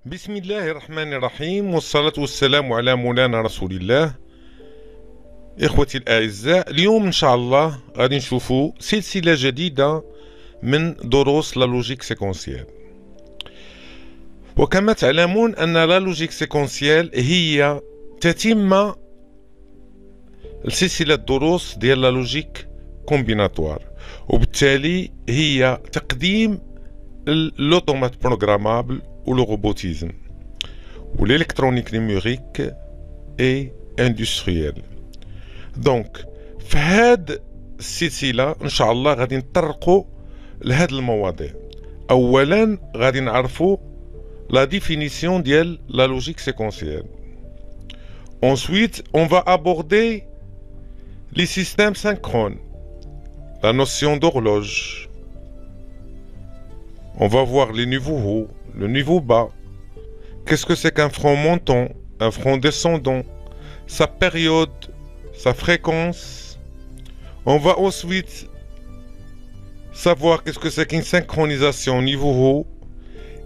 بسم الله الرحمن الرحيم، والصلاة والسلام على مولانا رسول الله. إخوتي الأعزاء، اليوم إن شاء الله غادي نشوفوا سلسلة جديدة من دروس لا لوجيك سيكونسيال. وكما تعلمون أن لا لوجيك سيكونسيال هي تتمة سلسلة دروس ديال لا لوجيك كومبيناتوار، وبالتالي هي تقديم لوتومات بروغرامابل ou le robotisme ou l'électronique numérique et industrielle. Donc في هاد السلسلة إن شاء الله غادي نطرقوا لهاد المواضيع. أولا غادي نعرفوا la définition ديال la logique séquentielle. Ensuite on va aborder les systèmes synchrones, la notion d'horloge. On va voir les niveaux hauts, le niveau bas. Qu'est-ce que c'est qu'un front montant, un front descendant, sa période, sa fréquence. On va ensuite savoir qu'est-ce que c'est qu'une synchronisation niveau haut,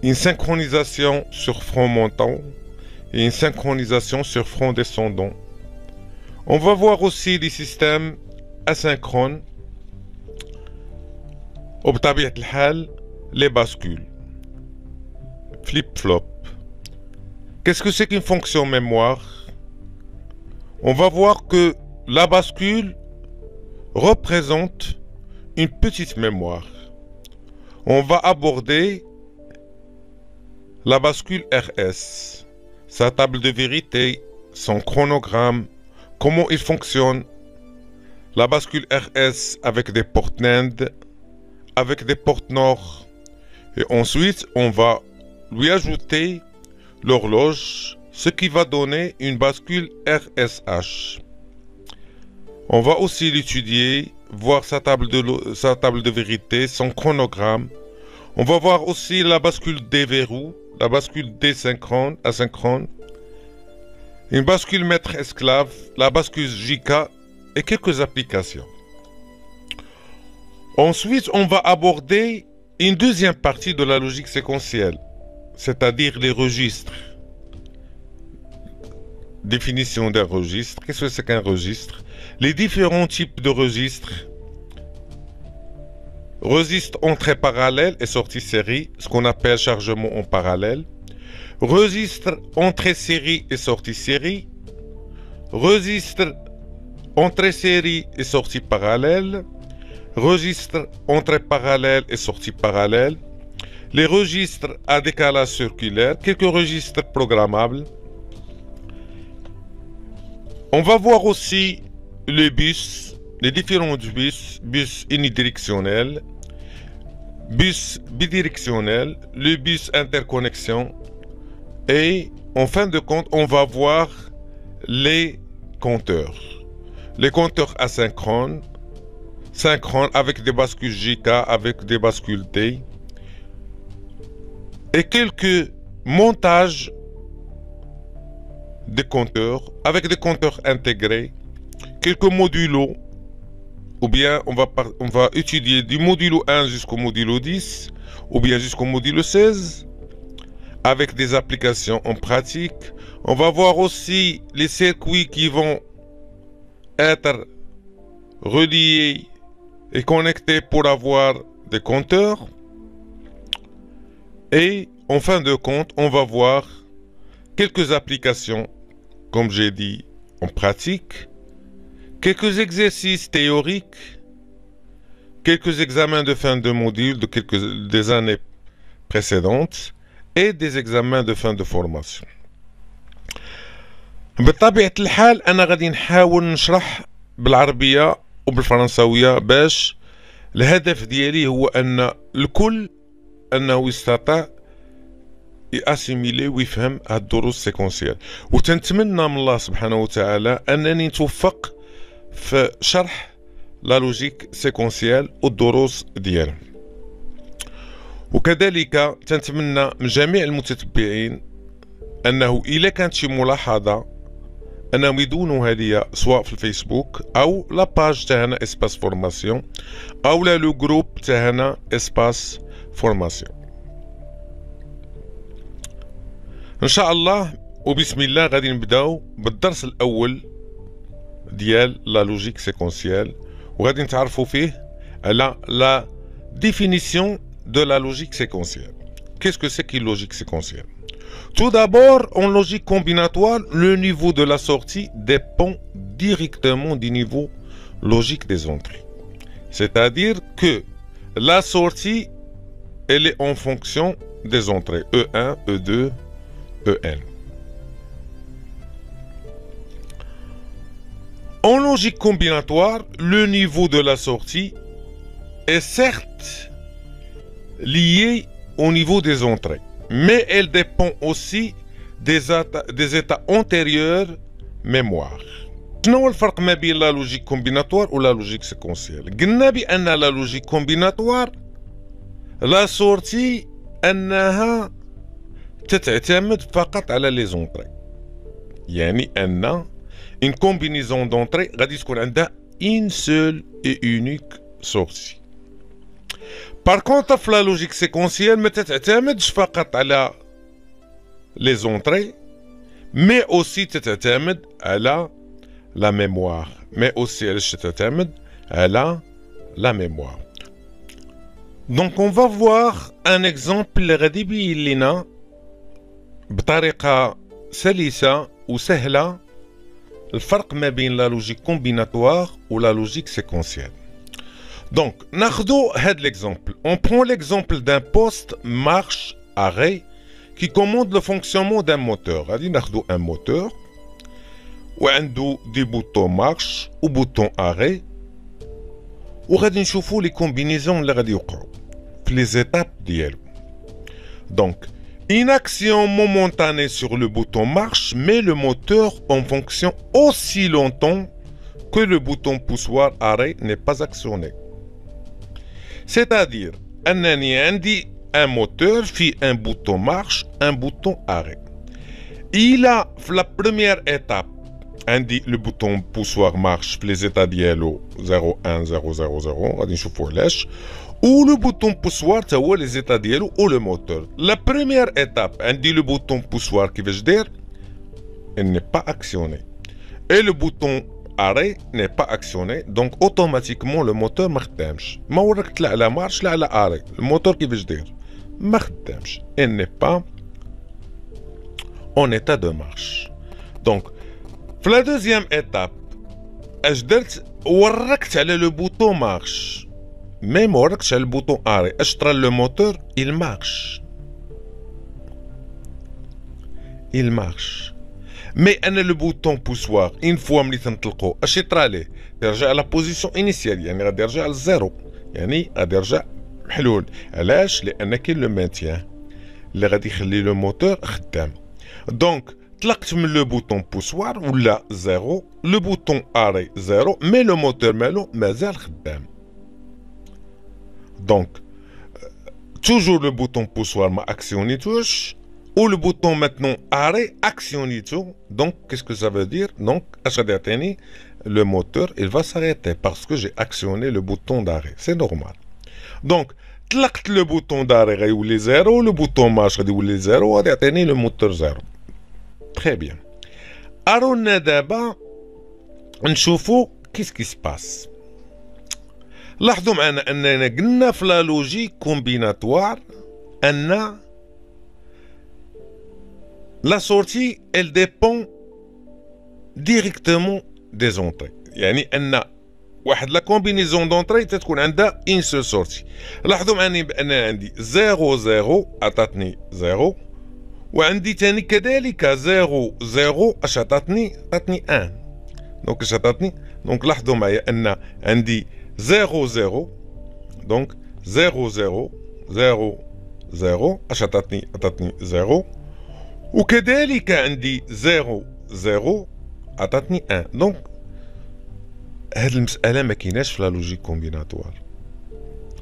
une synchronisation sur front montant et une synchronisation sur front descendant. On va voir aussi les systèmes asynchrones. وبطبيعة الحال les bascules, flip-flop. Qu'est-ce que c'est qu'une fonction mémoire? On va voir que la bascule représente une petite mémoire. On va aborder la bascule RS, sa table de vérité, son chronogramme, comment il fonctionne. La bascule RS avec des portes NAND, avec des portes NOR. Et ensuite, on va lui ajouter l'horloge, ce qui va donner une bascule RSH. On va aussi l'étudier, voir sa table de vérité, son chronogramme. On va voir aussi la bascule déverrou, la bascule désynchrone, asynchrone, une bascule maître-esclave, la bascule JK et quelques applications. Ensuite, on va aborder une deuxième partie de la logique séquentielle, c'est-à-dire les registres. Définition d'un registre. Qu'est-ce que c'est qu'un registre? Les différents types de registres. Registre entrée parallèle et sortie série, ce qu'on appelle chargement en parallèle. Registre entrée série et sortie série. Registre entrée série et sortie parallèle. Registre entrée parallèle et sortie parallèle, les registres à décalage circulaire, quelques registres programmables. On va voir aussi les bus, les différents bus unidirectionnels, bus bidirectionnels, le bus interconnexion et en fin de compte, on va voir les compteurs asynchrones, synchrone avec des bascules JK, avec des bascules T et quelques montages de compteurs avec des compteurs intégrés, quelques modulos, ou bien on va étudier du modulo 1 jusqu'au modulo 10 ou bien jusqu'au modulo 16 avec des applications en pratique. On va voir aussi les circuits qui vont être reliés et connecté pour avoir des compteurs. Et en fin de compte, on va voir quelques applications, comme j'ai dit, en pratique, quelques exercices théoriques, quelques examens de fin de module des années précédentes et des examens de fin de formation. بطبيعة الحال أنا غادي نحاول نشرح بالعربية وبالفرنساوية باش الهدف ديالي هو أن الكل أنه يستطيع يأسيميلي ويفهم هاد الدروس سيكونسيال، وتنتمنى من الله سبحانه وتعالى أنني نتوفق في شرح لا لوجيك سيكونسيال والدروس ديالها. وكذلك تنتمنى من جميع المتتبعين أنه إلا كانت شي ملاحظة أنهم يدونوها ليا سواء في الفيسبوك أو لا باج تاعنا اسباس فورماسيون أو لا لو جروب تاعنا اسباس فورماسيون. ان شاء الله وبسم الله غادي نبداو بالدرس الاول ديال لا لوجيك سيكونسيال وغادي نتعرفوا فيه على لا définition de la logique séquentielle. Qu'est-ce que c'est qu'une logique séquentielle? Tout d'abord, en logique combinatoire, le niveau de la sortie dépend directement du niveau logique des entrées. C'est-à-dire que la sortie, elle est en fonction des entrées E1, E2, En. En logique combinatoire, le niveau de la sortie est certes lié au niveau des entrées, mais elle dépend aussi des états antérieurs mémoire. شنو هو الفرق ما بين لا لوجيك كومبيناتوار ولا لوجيك سيكونسيال؟ قلنا بأن لا لوجيك كومبيناتوار لا سورتي أنها تتعتمد فقط على لي زونطري، يعني أن une combinaison d'entrée غادي تكون عندها une seule et unique sortie. Par contre في لا لوجيك سيكونسيال ما تتعتمدش فقط على لي زونطري mais aussi تتعتمد على la mémoire, mais aussi elle تتعتمد على la mémoire. Donc on va voir un exemple اللي غادي يبين لنا بطريقة سلسة وسهلة الفرق ما بين la logique combinatoire ou la logique séquentielle. Donc ناخدو هاد l'exemple. On prend l'exemple d'un poste marche arrêt qui commande le fonctionnement d'un moteur. غادي ناخدو un moteur وعنده دي بوطون مارش وبوطون اري وغادي نشوفوا لي كومبينيزون اللي غادي يوقعوا في لي زيتاب ديالو. دونك une action momentanée sur le bouton marche met le moteur en fonction aussi longtemps que le bouton poussoir arrêt n'est pas actionné. C'est-à-dire انني عندي un moteur في un bouton marche, un bouton arrêt. Il a في la première étape عندي le bouton poussoir marche في les états ديالو 0 1 0 0 0 غادي نشوفوا علاش و le bouton poussoir تا هو les états ديالو و le moteur. La première étape عندي le bouton poussoir كيفاش داير il n'est pas actionné et le bouton arrêt n'est pas actionné, donc automatiquement le moteur ما خدامش. ما وراك لا على مارش لا على arrêt. الموتور كيفاش داير ما خدامش il n'est pas en état de marche. Donc في la deuxième étape اش درت وركت على لو بوطون مارش مي ما وركتش على البوطون اري. اش طرا لو موتور il marche مي انا لو بوطون بوسوار اون فوا ملي تنطلقو اش يطرا ليه يرجع على بوزيسيون انيسيال، يعني غادي يرجع للزيرو، يعني غادي يرجع محلول. علاش؟ لان كاين لو مانتيان اللي غادي يخلي لو موتور خدام. دونك طلقت من لو بوطون بوسوار ولا زيرو، لو بوطون اري زيرو مي لو موتور مالو مازال خدام. دونك توجور لو بوطون بوسوار ما اكسيونيتوش و لو بوطون ماتنون اري اكسيونيتو. دونك كيسكو سا فو دير؟ دونك اش غادي يعطيني؟ le moteur il va s'arrêter parce que j'ai actionné le bouton d'arrêt. C'est normal. Donc طلقت le bouton d'arrêt غيولي زيرو، le bouton marche غادي يولي زيرو، غادي يعطيني le moteur زيرو. Très bien. أرونا دابا نشوفو كيس كي سباس. لاحظوا معنا أننا قلنا في لا لوجيك كومبيناتوار أن لا سورتي elle dépend directement des entrées، يعني أن واحد لا كومبينيزون دونطري تتكون عندها إن سول سورتي. لاحظوا معنا بأن عندي 0 0 عطاتني 0 وعندي تاني كذلك 0 0 اش عطاتني؟ عطاتني 1. دونك اش عطاتني؟ دونك لاحظوا معايا ان عندي 0 0 دونك 0 0 0 0 اش عطاتني؟ عطاتني 0 وكذلك عندي 0 0 عطاتني 1. دونك هاد المسألة ما كايناش في لا لوجيك كومبيناتوار.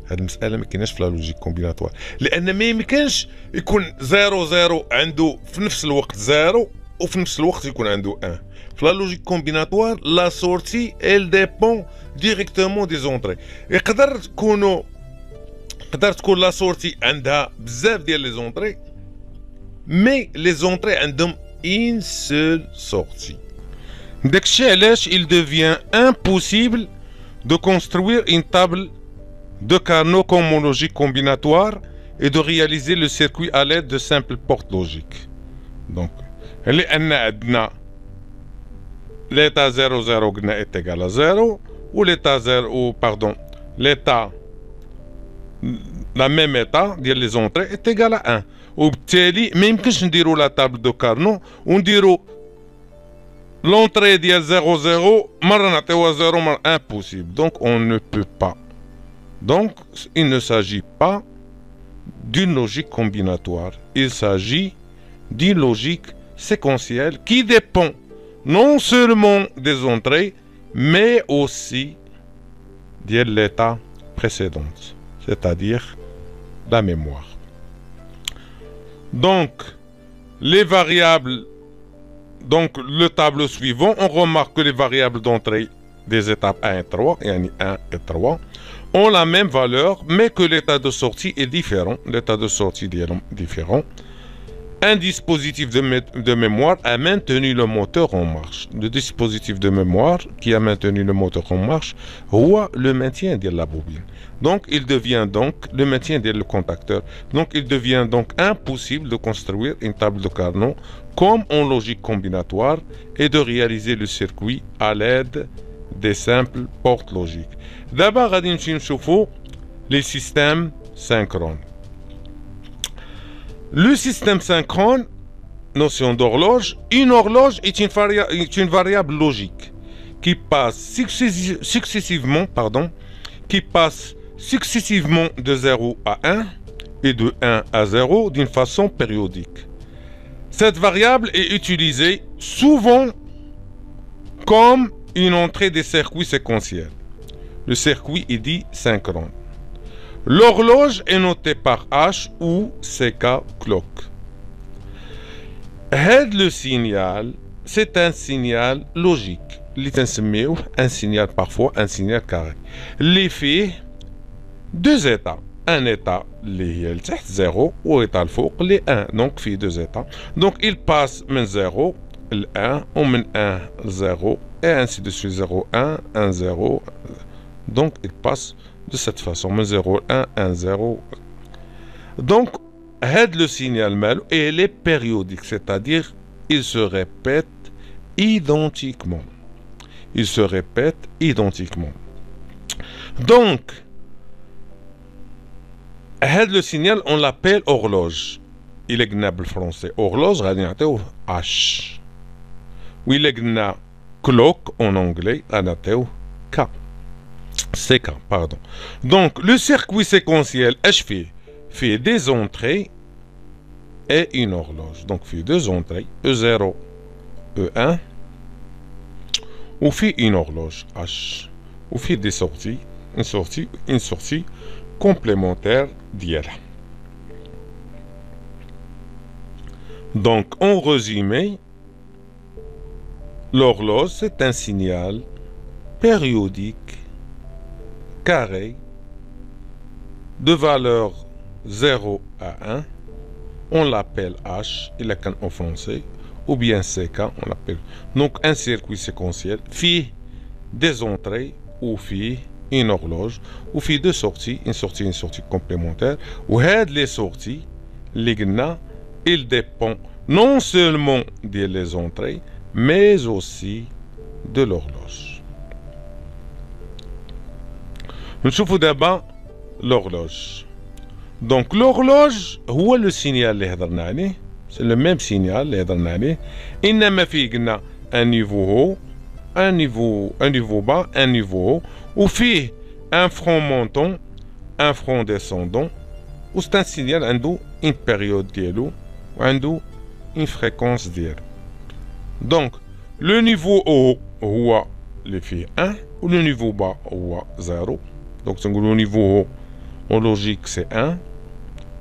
هاد المسألة ما كايناش في لا لوجيك كومبيناتوار لأن ما يمكنش يكون 0 0 عنده في نفس الوقت 0 وفي نفس الوقت يكون عنده 1. في لا لوجيك كومبيناتوار لا سورتي elle dépend directement des entrées. يقدر تكون لا سورتي عندها بزاف ديال لي زونطري mais les entrées ont une seule sortie. Il devient impossible de construire une table de Carnot cohomologique combinatoire et de réaliser le circuit à l'aide de simples portes logiques. Donc, l'état 0, 0 est égal à 0, ou l'état 0, pardon, l'état, la même état, dire les entrées, est égal à 1. وبالتالي ما يمكنش نديرو la table de Carnot ونديرو l'entrée ديال 0 0 مرة نعطيوها 0 مرة impossible. Donc on ne peut pas. Donc il ne s'agit pas d'une logique combinatoire. Il s'agit d'une logique séquentielle qui dépend non seulement des entrées mais aussi de l'état précédent, c'est-à-dire la mémoire. Donc, les variables, donc le tableau suivant, on remarque que les variables d'entrée des étapes 1 et 3, et 1 et 3, ont la même valeur, mais que l'état de sortie est différent. L'état de sortie est différent. Un dispositif de mémoire a maintenu le moteur en marche. Le dispositif de mémoire qui a maintenu le moteur en marche voit le maintien de la bobine. Donc, il devient donc le maintien du contacteur. Donc, il devient donc impossible de construire une table de Carnot comme en logique combinatoire et de réaliser le circuit à l'aide des simples portes logiques. D'abord, on les systèmes synchrones. Le système synchrone, notion d'horloge, une horloge est une variable logique qui passe successivement de 0 à 1 et de 1 à 0 d'une façon périodique. Cette variable est utilisée souvent comme une entrée des circuits séquentiels. Le circuit est dit synchrone. L'horloge est notée par H ou CK clock. Le signal, c'est un signal logique. Un signal parfois un signal carré. L'effet, deux états. Un état, les 0, ou état les 1. Donc, fait deux états. Donc, il passe de 0, le 1, ou de 1, 0, et ainsi de suite 0, 1, 1, 0. Donc, il passe de cette façon, 0, 1, 1, 0. Donc, le signal mal et il est périodique, c'est-à-dire il se répète identiquement. Il se répète identiquement. Donc, le signal, on l'appelle horloge. Il est gnable français. Horloge, H. Oui, il est clock en anglais, K. CK, pardon. Donc, le circuit séquentiel HF fait des entrées et une horloge. Donc, fait deux entrées, E0, E1, ou fait une horloge, H, ou fait des sorties, une sortie complémentaire d'IL. Donc, en résumé, l'horloge, c'est un signal périodique carré de valeur 0 à 1, on l'appelle H, il est en français, ou bien CK, on l'appelle. Donc un circuit séquentiel, fait des entrées, ou fait une horloge, ou fait deux sorties, une sortie complémentaire, ou les sorties, il dépend non seulement des entrées, mais aussi de l'horloge. نشوفوا دابا l'horloge. Donc l'horloge هو le signal اللي هضرنا عليه. C'est le même signal اللي هضرنا عليه. إنما فيه قلنا un niveau haut, un niveau bas, un niveau haut. وفيه un front montant, un front descendant. وسط un signal عنده une période ديالو وعنده une fréquence ديالو. Donc le niveau haut هو اللي فيه 1 و le niveau bas هو 0. Donc, le niveau haut en logique, c'est 1.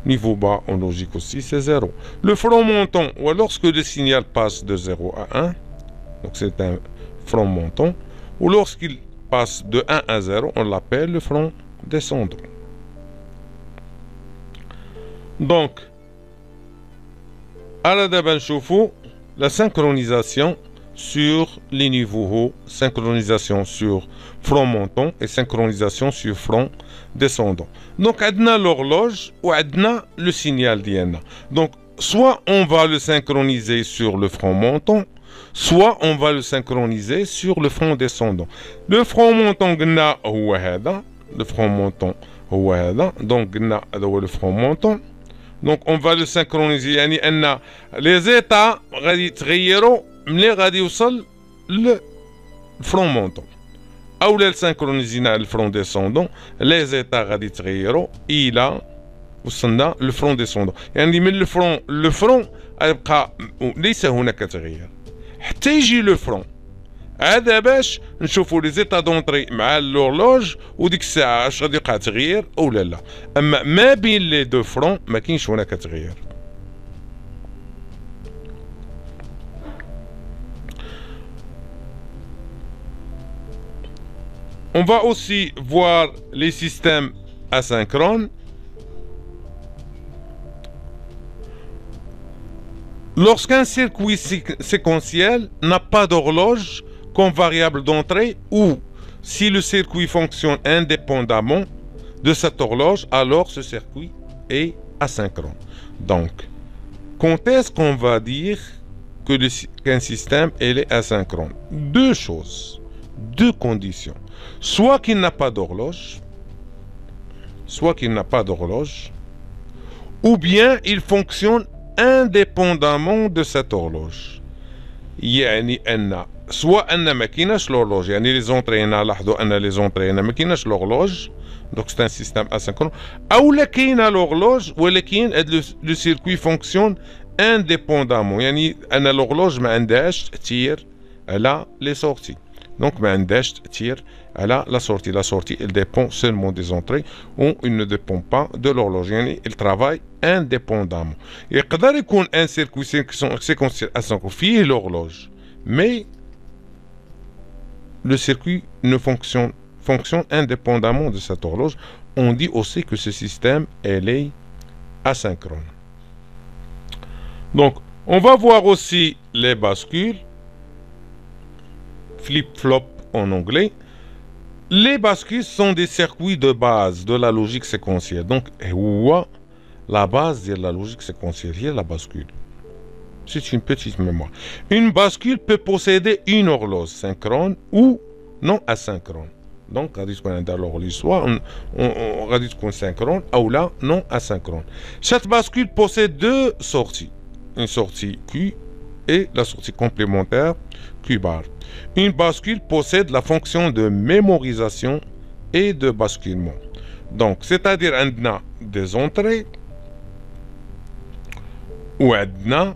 Niveau bas en logique aussi, c'est 0. Le front montant, ou lorsque le signal passe de 0 à 1, donc c'est un front montant, ou lorsqu'il passe de 1 à 0, on l'appelle le front descendant. Donc, Alors d'abord نشوفوا la synchronisation sur les niveaux hauts, synchronisation sur front montant et synchronisation sur front descendant. Donc on a l'horloge ou on a le signal d'INA. Donc soit on va le synchroniser sur le front montant, soit on va le synchroniser sur le front descendant. Le front montant هو هذا, le front montant هو هذا, donc هذا le front montant. Donc on va le synchroniser, يعني ان les états غادي يتغيروا ملي غادي يوصل للفرون مونطون او لا سانكرونيزينا على الفرون ديسوندون لي زيتا غادي يتغيروا الى وصلنا للفرون ديسوندون، يعني من الفرون غيبقى ليس هناك تغيير حتى يجي لو فرون. هذا باش نشوفوا لي زيتا دونطري مع لورلوج وديك الساعه اش غادي يقع تغيير او لا. اما ما بين لي دو فرون ما كاينش هناك تغيير. On va aussi voir les systèmes asynchrones. Lorsqu'un circuit séquentiel n'a pas d'horloge comme variable d'entrée ou si le circuit fonctionne indépendamment de cette horloge, alors ce circuit est asynchrone. Donc, quand est-ce qu'on va dire qu'un système est asynchrone? Deux choses, deux conditions. Soit qu'il n'a pas d'horloge, ou bien il fonctionne indépendamment de cette horloge. يعني أن soit أن ما كايناش l'horloge, يعني les entrées نلاحظوا أن les entrées ما كايناش l'horloge, donc c'est un système asynchrone, أو لا كاينة l'horloge ولكن le circuit fonctionne indépendamment, يعني أن l'horloge ما عندهاش تأثير على les sorties. Donc ما عندهاش تأثير على la sortie. La sortie, elle dépend seulement des entrées ou il ne dépend pas de l'horloge. يعني il travaille indépendamment. يقدر يكون un circuit séquentiel asynchrone فيه l'horloge, mais le circuit ne fonctionne indépendamment de cette horloge. On dit aussi que ce système est asynchrone. Donc, on va voir aussi les bascules, flip-flop en anglais. Les bascules sont des circuits de base de la logique séquentielle. Donc, la base de la logique séquentielle, c'est la bascule. C'est une petite mémoire. Une bascule peut posséder une horloge synchrone ou non asynchrone. Donc, on dit qu'on a l'horloge, soit on dit qu'on est synchrone ou là non asynchrone. Cette bascule possède deux sorties. Une sortie Q et la sortie complémentaire Q bar. Une bascule possède la fonction de mémorisation et de basculement. Donc, c'est-à-dire on a des entrées ou on a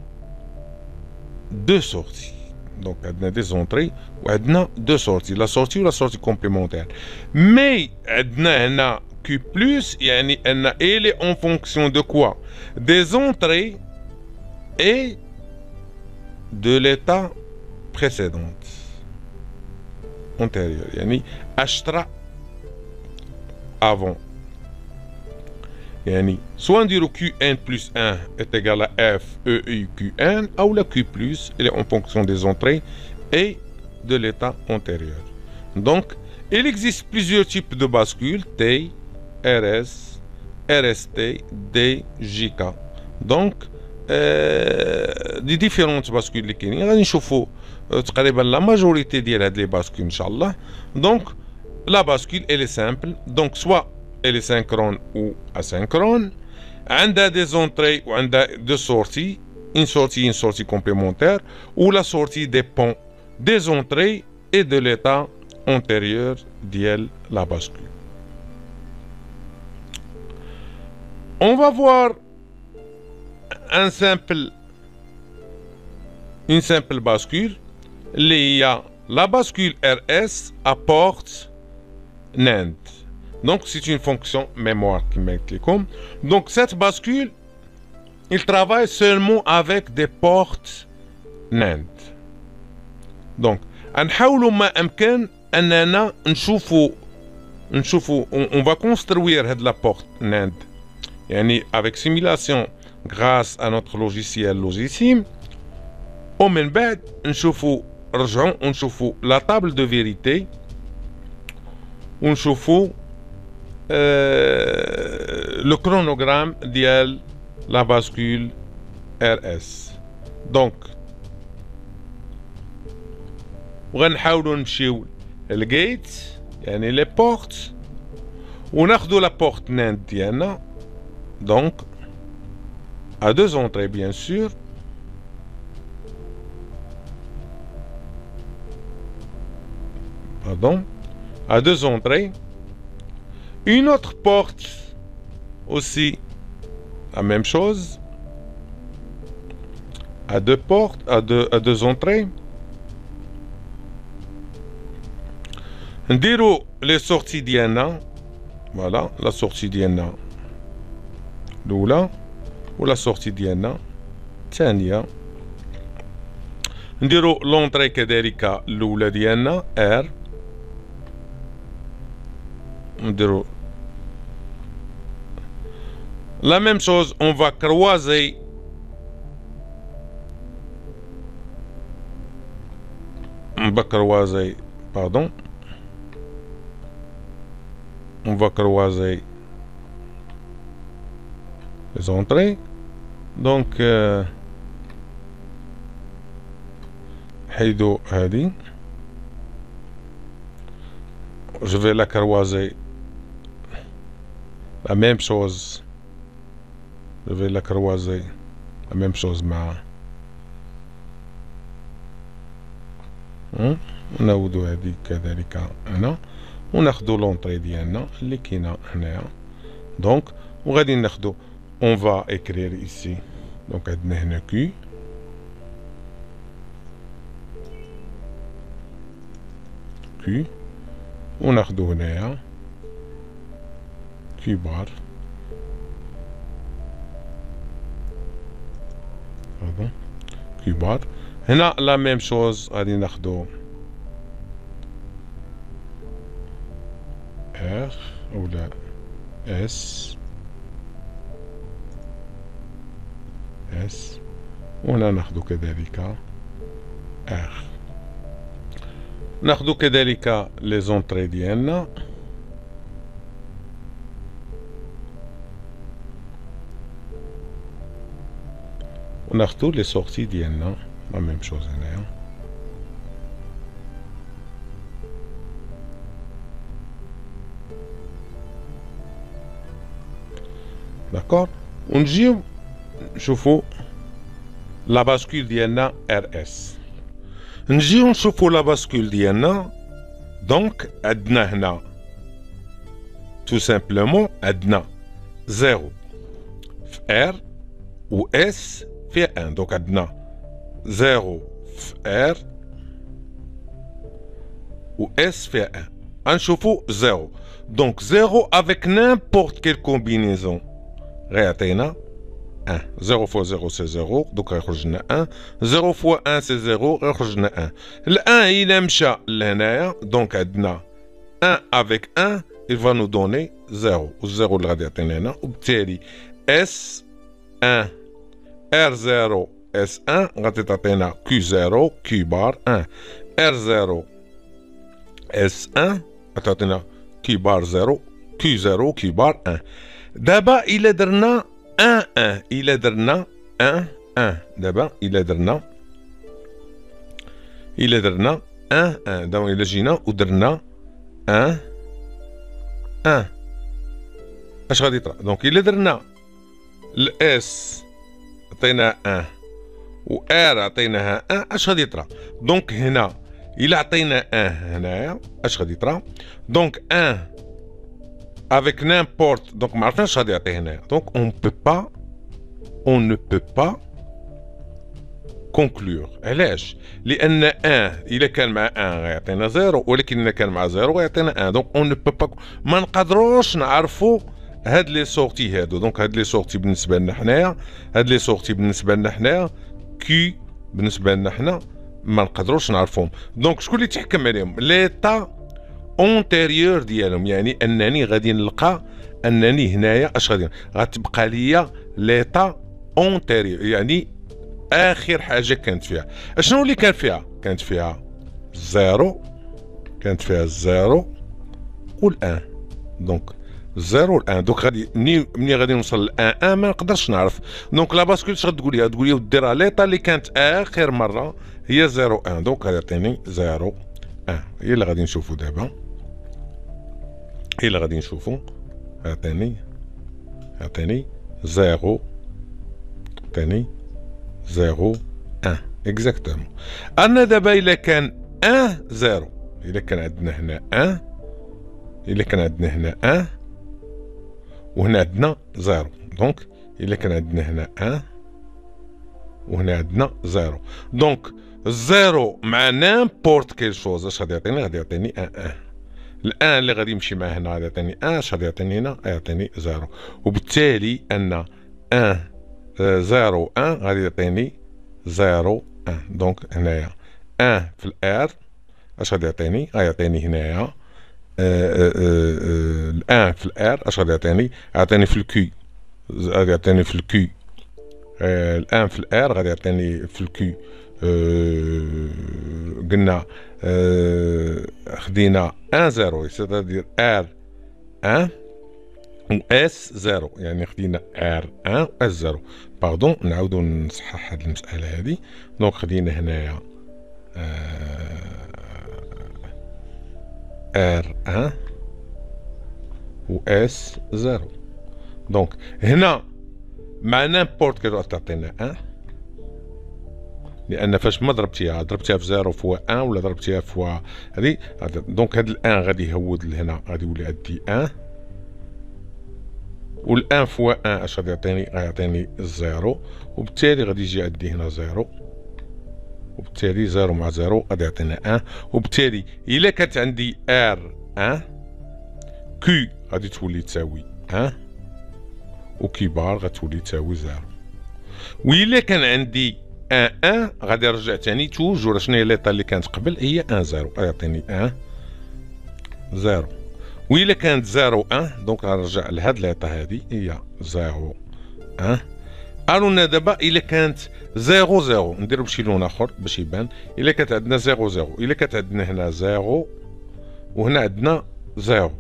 deux sorties. Donc, on a des entrées ou on a deux sorties. La sortie ou la sortie complémentaire. Mais on a Q+, elle est en fonction de quoi? Des entrées et de l'état précédent. Antérieur. Yani ashtra avant. Yani soit on dit Qn plus 1 est égal à F E I Qn, ou la Q+, elle est en fonction des entrées et de l'état antérieur. Donc, il existe plusieurs types de bascules, T, RS, RST, D, JK. Donc, des différentes bascules qui غادي نشوفوا تقريبا la majorité ديال هاد les bascules ان شاء الله. Donc la bascule elle est simple, donc soit elle est synchrone ou asynchrone, عندها des entrées ou عندها deux sorties, une sortie complémentaire, où la sortie dépend des entrées et de l'état antérieur ديال la bascule. On va voir une simple bascule. Il y a la bascule RS apporte NAND. Donc c'est une fonction mémoire qui met comme. Donc cette bascule, il travaille seulement avec des portes NAND. Donc نحاولوا ما أمكن أننا نشوفوا on va construire هاد la porte NAND. يعني avec simulation grâce à notre logiciel Logisim. ومن بعد نشوفوا نرجعوا ونشوفوا la table de vérité ونشوفوا le chronogramme ديال la bascule RS. donc وغنحاولوا نمشيو الجيت يعني لي بورت وناخذوا لا بورت ناند ديالنا donc à deux entrées bien sûr. Pardon, à deux entrées. Une autre porte aussi, la même chose, à deux portes, à deux entrées. Ndiro les sorties d'Yana, voilà, la sortie d'Yana, l'oula, ou la sortie d'Yana, Tania. Ndiro l'entrée كذلك l'oula d'Yana, R. Ndiro la même chose, on va croiser pardon, on va croiser les entrées. donc حيدو هذه je vais la croiser la même chose. Je vais la croiser la même chose مع نعودو هذه كذلك هنا وناخدو لونطري ديالنا اللي كاينه هنايا. دونك وغادي ناخدو on va écrire ici. donc عندنا هنا Q وناخدو هنايا Q bar. pardon Q bar. هنا la même chose غادي ناخدو R ولا S وهنا ناخدو كذلك R. ناخدو كذلك لي زونطري ديالنا وناخدو لي سورتي ديالنا لا ميم شوز هنايا. داكور ونجيو نشوفو لا باسكول ديالنا RS. نجيو نشوفو لا باسكول ديالنا. دونك عندنا هنا تو سامبلومون عندنا 0 في R و S في 1. دونك عندنا 0 في R و S في 1. غنشوفو 0. دونك 0 افيك نيمبورت كيل كومبينيزون غيعطينا 1. 0 fois 0 c'est 0 donc غيخرج لنا 1. 0 fois 1 c'est 0 غيخرج لنا 1. ال 1 إلا مشى لهنايا دونك عندنا 1 avec 1 il va nous donner 0 والزيرو اللي غادي يعطينا هنا. وبالتالي S 1 R0 S1 غادي تعطينا Q0 Q بار 1. R0 S1 غتعطينا Q بار 0 Q0 Q بار 1. دابا إلا درنا 1 1 إلا درنا 1 1 دابا إلا درنا 1 1 دابا إلا جينا ودرنا 1 1 اش غادي يطرا. دونك إلا درنا الإس عطينا 1 و R عطيناها 1 اش غادي يطرا. دونك هنا إلا عطينا 1 هنايا اش غادي يطرا. دونك 1 avec n'importe donc ما عرفناش غادي يعطي هنايا. donc on ne peut pas conclure. علاش؟ لأن 1 إلا كان مع 1 غيعطينا 0 ولكن إلا كان مع 0 غيعطينا 1. donc on ne peut pas ما نقدروش نعرفوا هاد لي سورتي هادو. دونك هاد لي سورتي بالنسبة لنا حنايا كي بالنسبة لنا حنا ما نقدروش نعرفوهم. دونك شكون اللي يتحكم عليهم؟ ليطا اونتيريور ديالهم. يعني انني غادي نلقى انني هنايا اش غادي غتبقى ليا ليطا اونتيريور يعني اخر حاجه كانت فيها. اشنو اللي كان فيها؟ كانت فيها زيرو، كانت فيها الزيرو والان. دونك الزيرو والان. دونك غادي مني غادي نوصل للان ما نقدرش نعرف. دونك لا باسكول اش غتقول لي؟ غتقول لي ودي راه ليطا اللي كانت اخر مره هي زيرو ان. دونك غادي يعطيني زيرو ان. هي اللي غادي نشوفو دابا، هي اللي غادي نشوفو. يعطيني زيرو، يعطيني زيرو ان اكزاكتومون. انا دابا الا كان ان زيرو، الا كان عندنا هنا ان، الا كان عندنا هنا ان وهنا عندنا زيرو. دونك الا كان عندنا هنا ان وهنا عندنا زيرو، دونك الزيرو مع نامبورت كيل شوز اش غادي يعطيني؟ غادي يعطيني ان. الان اللي غادي يمشي مع هنا غادي يعطيني ان. اش غادي يعطيني هنا؟ يعطيني زيرو. وبالتالي ان ان زيرو ان غادي يعطيني زيرو ان. دونك هنايا ان في الار اش غادي يعطيني؟ غيعطيني هنايا الان في الار اش غادي يعطيني؟ يعطيني في الكي، غادي يعطيني في الكي. الان في الار غادي يعطيني في الكي. قلنا خدينا ان زيرو سيتادير ار ان و اس زيرو، يعني خدينا ار ان و اس زيرو. باردون نعاودو نصحح هاد المسألة هادي. دونك خدينا هنايا ار ان و اس زيرو. دونك هنا مع نامبورت كي تعطينا ان، لان فاش ما ضربتيها في زيرو فوا ان ولا ضربتيها فوا هادي. دونك هاد الان غادي يهود لهنا، غادي يولي عندي ان، والان فوا ان اش غادي يعطيني؟ غيعطيني زيرو. وبالتالي غادي يجي عندي هنا زيرو، وبالتالي زيرو مع زيرو غادي يعطينا ان. وبالتالي الا كانت عندي ار ان، كي غادي تولي تساوي ان، وكي بار غتولي تساوي زيرو. وإلا كان عندي ان ان غادي نرجع تاني توجور شنو هي ليطا اللي كانت قبل؟ هي ان زيرو، غيعطيني ان زيرو. وإلا كانت زيرو ان دونك غنرجع لهاد ليطا هادي هي زيرو ان. الونا دابا إلا كانت زيرو زيرو نديرو بشي لون آخر باش يبان. إلا كانت عندنا زيرو زيرو، إلا كانت عندنا هنا زيرو وهنا عندنا زيرو،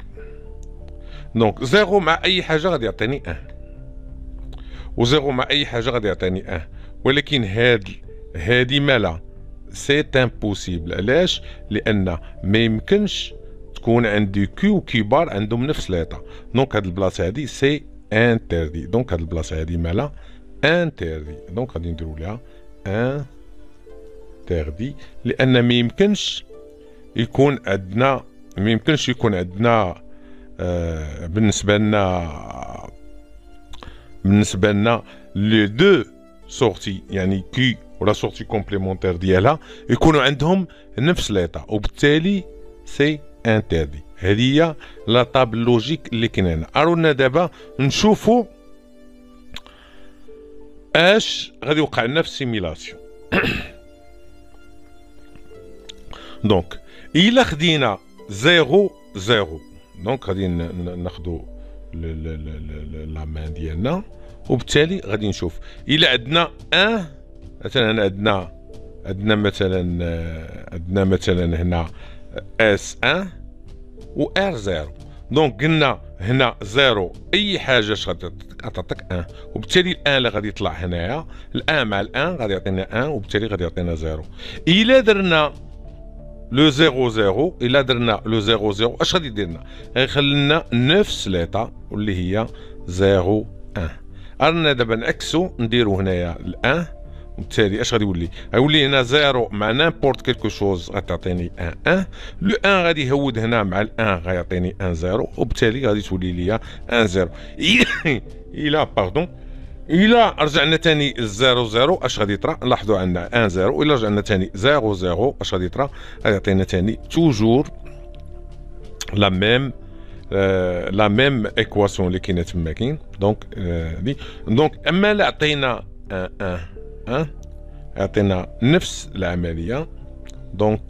دونك زيرو مع أي حاجة غادي يعطيني ان، وزيرو مع أي حاجة غادي يعطيني ان. ولكن هادي مالا سي امبوسيبل. علاش؟ لأن ما يمكنش تكون عندي كي و كي بار عندهم نفس ليطا. دونك هاد البلاصة هادي سي انتردي. دونك هاد البلاصة هادي مالا انتردي. دونك غادي نديرو ليها انتردي، لأن ما يمكنش يكون عندنا بالنسبة لنا لي دو سورتي، يعني كي ولا سورتي كومبليمونتير ديالها يكونوا عندهم نفس ليطا، وبالتالي سي انتردي. هذه هي لا طابل لوجيك اللي كاين هنا. ارونا دابا نشوفوا اش غادي يوقع لنا في السيميلاسيون. دونك الا خدينا زيرو زيرو، دونك غادي ناخدو لا مان ديالنا، وبالتالي غادي نشوف الا عندنا ان مثلا، عندنا مثلا هنا اس ان و ار زيرو. دونك قلنا هنا زيرو اي حاجه غتعطيك ان، وبالتالي الان اللي غادي يطلع هنايا الان مع الان غادي يعطينا ان، وبالتالي غادي يعطينا زيرو. الا درنا لو زيرو زيرو، الا درنا لو زيرو زيرو اش غادي يدير لنا؟ غيخلي لنا نفس ليطا واللي هي زيرو ان. رانا دابا نعكسو نديرو هنايا الان، وبالتالي اش غادي يولي؟ غيولي هنا زيرو مع نامبورت كيلكو شوز غتعطيني ان ان، لو ان غادي يهود هنا مع الان غيعطيني ان زيرو، وبالتالي غادي تولي ليا ان زيرو. الى باردون الا رجعنا تاني الزيرو زيرو اش غادي يطرا؟ نلاحظوا عندنا ان زيرو. الا رجعنا تاني زيرو زيرو اش غادي يطرا؟ غادي يعطينا تاني توجور لا ميم ايكواسيون اللي كاينه تما كاين. دونك دونك اما لا عطينا ان يعطينا نفس العمليه. دونك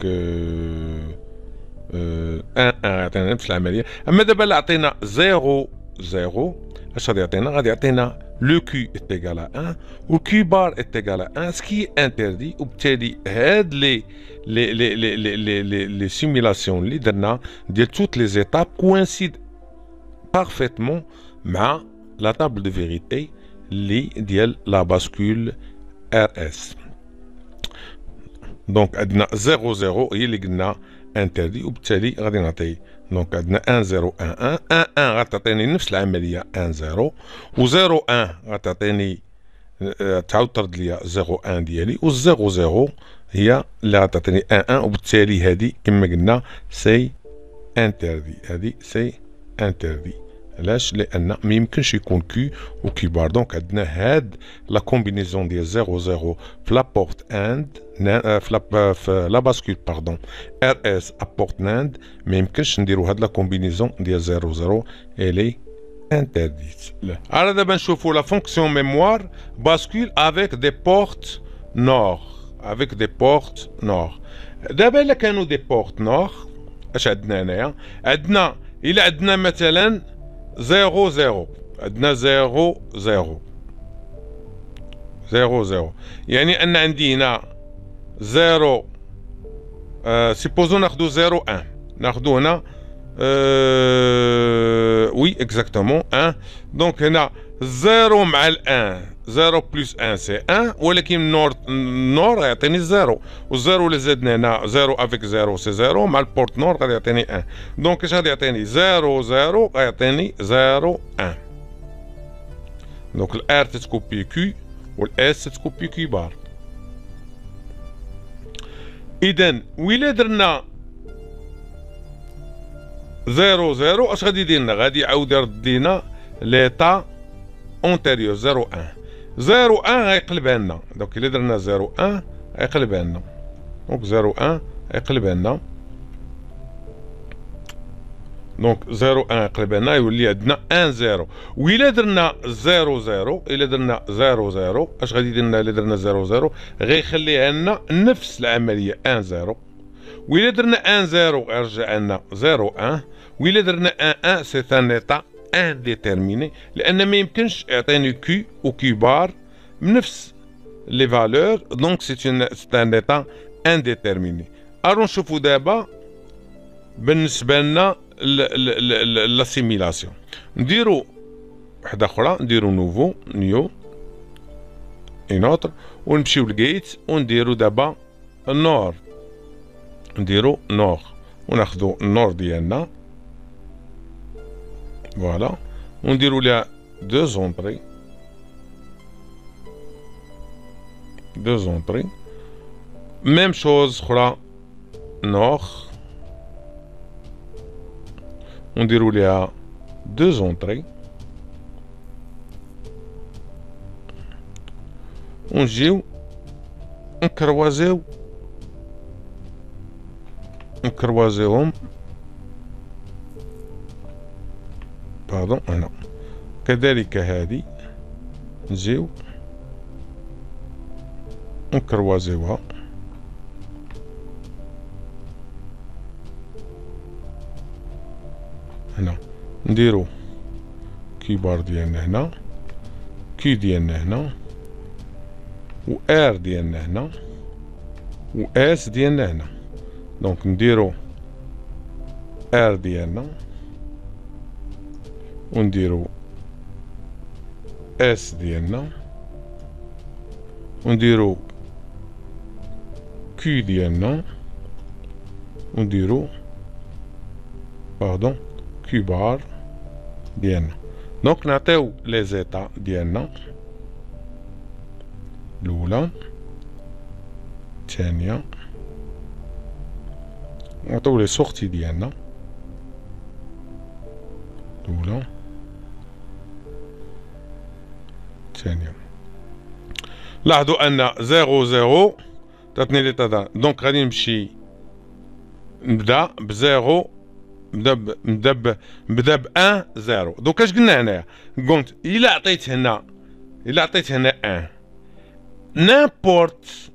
ان يعطينا نفس العمليه. اما دابا لا عطينا زيرو زيرو اش غادي يعطينا؟ غادي يعطينا le Q est égal à 1 ou Q bar est égal à 1, ce qui est interdit. Ou peut-être les simulations de toutes les étapes coïncident parfaitement avec la table de vérité de la bascule RS. Donc, عندنا 0 0 هي اللي قلنا interdit وبالتالي غادي نعطي دونك عندنا 1 0 1 1 1 1 غتعطيني نفس العمليه 1 0 و 0 1 غتعطيني تعاود ترد ليا 0 1 ديالي و 0 0 هي اللي غتعطيني 1 1 وبالتالي هذه كما قلنا سي انتردي. هذه سي انتردي. علاش؟ لان ما يمكنش يكون كي و كي بار. دونك عندنا هاد لا كومبينيزون ديال 0 0 في لابورت اند في لا باسكول باردون ار اس ابورت ناند. ما يمكنش نديرو هاد لا كومبينيزون ديال 0 0 الي انترديت. على دابا نشوفو لا فونكسيون ميموار باسكول افيك دي بورت نور. افيك دي بورت نور. دابا الا كانوا دي بورت نور اش عندنا هنايا؟ عندنا الا عندنا مثلا 0 0 عندنا 0 0 0 0 يعني ان عندي هنا 0 سيبوزو ناخدو 0 1 ناخدو هنا وي اكزاكتومون 1. دونك هنا 0 مع ال 1 0 بلس 1 سي 1 ولكن نور يعطيني 0 والزيرو اللي زدنا هنا 0 افيك 0 سي 0 مع البورت نور غادي يعطيني 1. دونك اش غادي يعطيني 0 0 غيعطيني 0 1. دونك الار تتكوبي كيو والاس تتكوبي كيو بار. اذا ويلا درنا 0 0 اش غادي يدير لنا؟ غادي يعاود يرد لينا ليطا اونتيريور 0 1. 0 1 غيقلبها لنا. دونك الا درنا 0 1 غيقلبها لنا. دونك 0 1 غيقلبها لنا. دونك 0 1 يقلبها لنا يولي عندنا 1 0. وإلا درنا 0 0 إلا درنا 0 0 اش غادي يدير لنا؟ إلا درنا 0 0 غيخليها لنا نفس العملية 1 0. وإلا درنا 1 0 غيرجع لنا 0 1. وإلا درنا 1 1 سي ان ايطا انديتيرميني لأن ما يمكنش يعطيني كيو و كيو بار بنفس لي فالور. دونك سي ان ايطا انديتيرميني. الو نشوفو دابا بالنسبة لنا لاسيميلاسيون. نديرو وحدة أخرى، نديرو نوفو نيو اون اوتر ونمشيو للجيت ونديرو دابا النور. نديرو نور وناخدو النور ديالنا فوالا ونديرو ليها دو زونطري ميم شوز اخرى نور ونديرو ليها دو زونطري ونجيو نكروازيوهم باردون هنا. كذلك هذه نجيو نكروازيوها هنا. نديرو كي بار ديالنا هنا، كي ديالنا هنا، و ار ديالنا هنا، و اس ديالنا هنا. دونك نديرو ار ديالنا ونديرو اس ديالنا ونديرو كي ديالنا ونديرو باردون كي بار ديالنا. دونك نعطيو لي زيتا ديالنا الاولى الثانيه نعطيو لي سورتي ديالنا الاولى الثانيه. لاحظوا ان 0 0 تعطيني ليطا دا. دونك غادي نمشي نبدا بزيرو نبدا ب 1 0. دونك اش قلنا هنايا؟ قلت الا عطيت هنا 1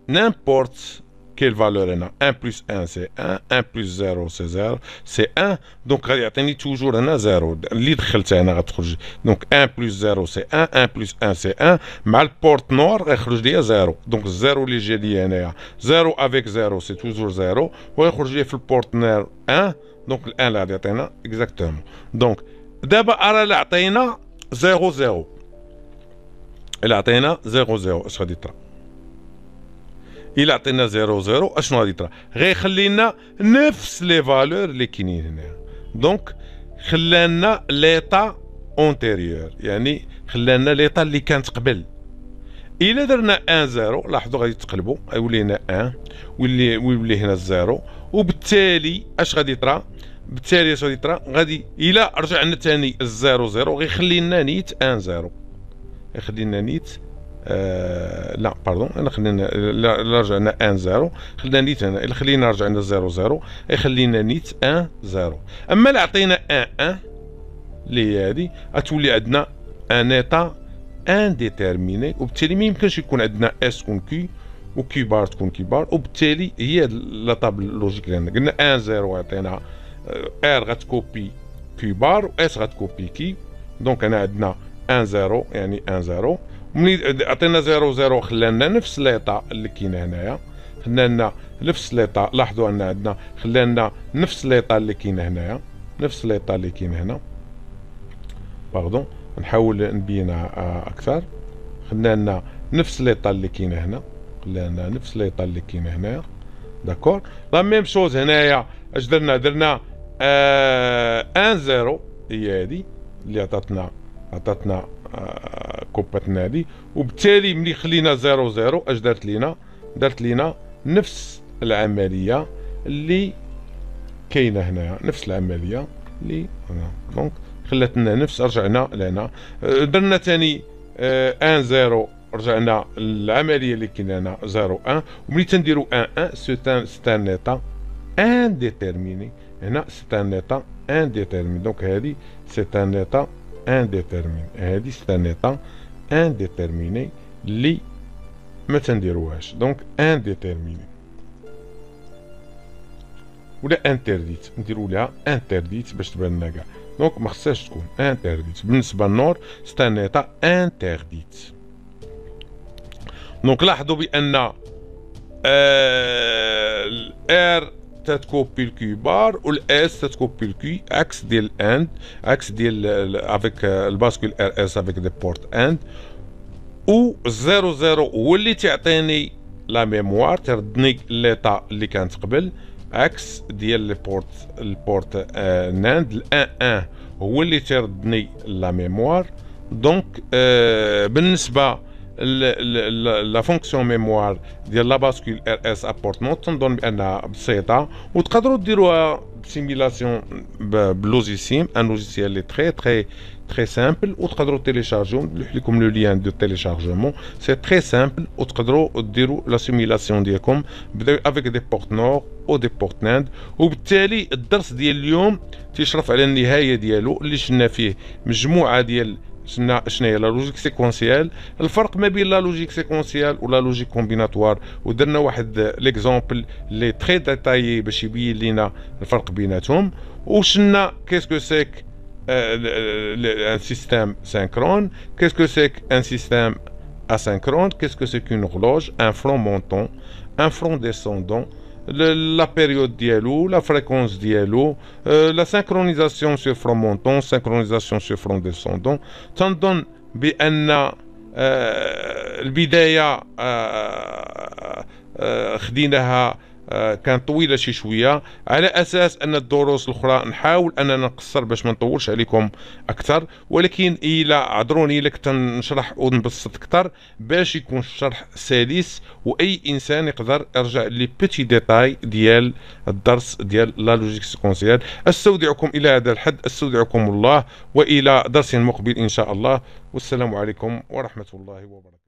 نامبورت كاين الفالور هنا 1 بلس 1 سي 1 1 بلس 0 سي 0 سي 1 دونك غادي يعطيني توجور هنا 0 اللي دخلتها هنا غتخرج دونك 1 بلس 0 سي 1 1 بلس 1 سي 1 مع البورت نور غيخرج ليا 0 دونك الزيرو اللي جا ليا هنايا 0 افيك 0 سي توجور 0 ويخرج ليا في البورت نور 1 دونك الان اللي غادي يعطينا اكزاكتومون دونك دابا راه عطينا 0 0 إلا عطينا 0 0 اش غادي يطرا؟ إلا عطينا 0 0 اشنو غادي يطرا؟ غيخلي لنا نفس لي فالور اللي كاينين هنا دونك خلانا ليطا اونتيريور يعني خلانا ليطا اللي كانت قبل. إلا درنا 1 0 لاحظوا غادي تقلبوا يولي هنا 1 ويولي هنا 0 وبالتالي اش غادي يطرا؟ بالتالي اش غادي يطرا؟ غادي إلا رجعنا ثاني 0 0 غيخلي لنا نيت 1 0 يخلي لنا نيت لا باردون انا خلينا رجعنا 1 0 خلينا نيت هنا الا خلينا رجعنا 0 0 يخلينا نيت 1 0 اما الا عطينا 1 1 اللي هي هادي غتولي عندنا ان ايتا انديتيرميني وبالتالي ما يمكنش يكون عندنا اس تكون كي وكي بار تكون كي بار وبالتالي هي لا طابل لوجيك اللي عندنا قلنا 1 0 عطينا ار غتكوبي كي بار و اس غتكوبي كي دونك هنا عندنا 1 0 يعني 1 0 ملي عطينا 0 0 خلانا نفس ليطا اللي كاينه هنايا خلانا نفس ليطا لاحظوا ان عندنا خلانا نفس ليطا اللي كاينه هنايا نفس ليطا اللي كاينه هنا باردون نحاول نبينها اكثر خلانا نفس ليطا اللي كاينه هنا خلانا نفس ليطا اللي كاينه هنايا داكور لا ميم شوز هنايا اش درنا 1 0 هي هادي اللي عطاتنا كوباتنا هادي وبالتالي ملي خلينا 0 0 اش دارت لينا نفس العمليه اللي كاينه هنايا نفس العمليه اللي هنا دونك خلات لنا نفس رجعنا لهنا درنا ثاني 1 0 رجعنا العمليه اللي كاينه هنا 0 1 وملي تنديروا 1 1 سي ان ايتا انديتيرميني هنا سي ان ايتا انديتيرميني دونك هادي سي ان ايتا انديتيرميني هادي سي ان ايتا انديتيرميني اللي ما تنديروهاش دونك انديتيرميني ولا انترديت نديرو لها انترديت باش تبان لنا كاع دونك ما خصهاش تكون انترديت بالنسبه للنور سي ان ايتا انترديت دونك لاحظوا بان الار تتكوبي الكي بار والاس تتكوبي الكي عكس ديال الاند عكس ديال افيك الباسكول ار اس افيك دي بورت اند و 0 0 هو اللي تعطيني لا ميموار تردني ليطا اللي كانت قبل عكس ديال البورت ناند الان 1 هو اللي تردني لا ميموار دونك بالنسبه لا فونكسيون ميموار ديال لا باسكول ار اس ابورتمون تنظن بانها بسيطه وتقدروا ديروها بسيميلاسيون بلوجيسيم ان لوجيسيال لي تري سامبل وتقدروا تيليشارجيو نلوح لكم لو ليان دو تيليشارجمون سي تري سامبل وتقدروا ديروا لا سيميلاسيون ديالكم افيك دي بورت نور او دي بورت ناند وبالتالي الدرس ديال اليوم تيشرف على النهايه ديالو اللي شفنا فيه مجموعه ديال شنو هي لا لوجيك سيكونسيال الفرق ما بين لا لوجيك سيكونسيال ولا لوجيك كومبيناتوار ودرنا واحد ليكزامبل لي تري ديتايي باش يبين لينا الفرق بيناتهم وشنا كيسكو سيك un système synchrone, qu'est-ce que c'est qu'un système asynchrone, qu'est-ce que c'est qu'une horloge, un front montant, un front descendant, la période dialo, la fréquence dialo, la synchronisation sur front montant, synchronisation sur front descendant, تنظن بأن البداية خديناها كانت طويله شي شويه على اساس ان الدروس الاخرى نحاول اننا نقصر باش ما نطولش عليكم اكثر ولكن الا عذروني لك تنشرح ونبسط اكثر باش يكون الشرح سلس واي انسان يقدر يرجع لي بيتي ديتاي ديال الدرس ديال لا لوجيك سيكونسيال. استودعكم الى هذا الحد، استودعكم الله والى درس مقبل ان شاء الله، والسلام عليكم ورحمه الله وبركاته.